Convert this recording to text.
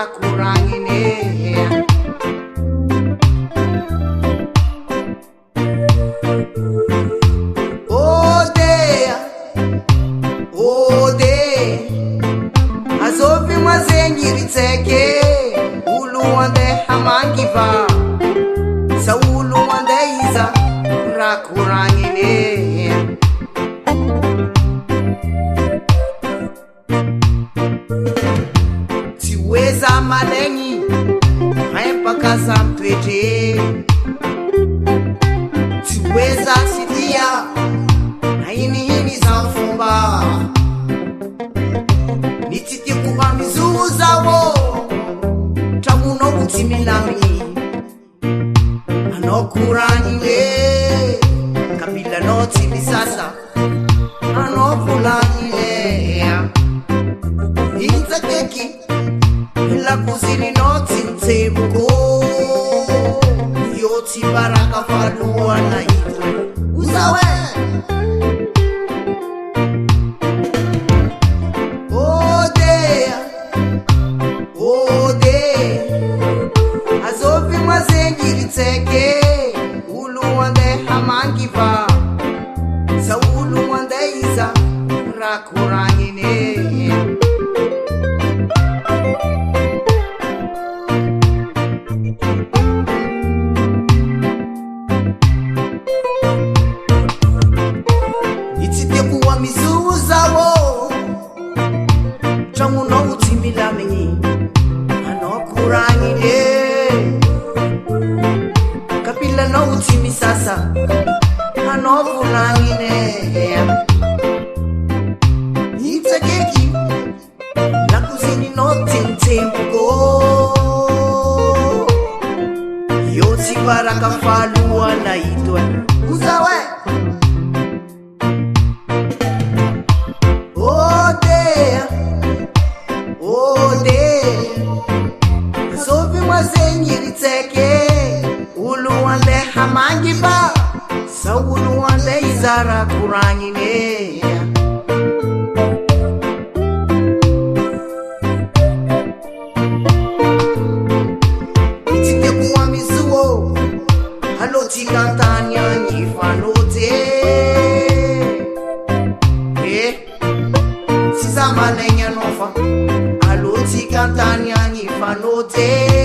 kurangine. Ode azovi mazenyiriteke uluande hamangiva sa uluande iza rakurangine. Tiweza malengi haipakaza mpete, tiweza sidia haini za mfumba, nititi kuba mizuza wo tamuno kutimilami anokurangile kabila noti misasa anokulangile inza keki la kuzini noti ntebuko yoti baraka faluwa na ito uzawe. Azovi mazenyiriteke uluande hamangiva sa uluande iza rakurangine. Itite kuwa mizuza wo tamuno utimilami anokurangine kapila no utimi sasa anokurangine. Itakeki la kuzini no tintemko yoti baraka faluwa na itwe uzawe. Azovi mazenyiriteke uluande hamangiva sa uluande izara kurangine. Itite kuwa mizuo haloti kantanya nyifanote siza malenya nofa aloti kantanya nyifanote.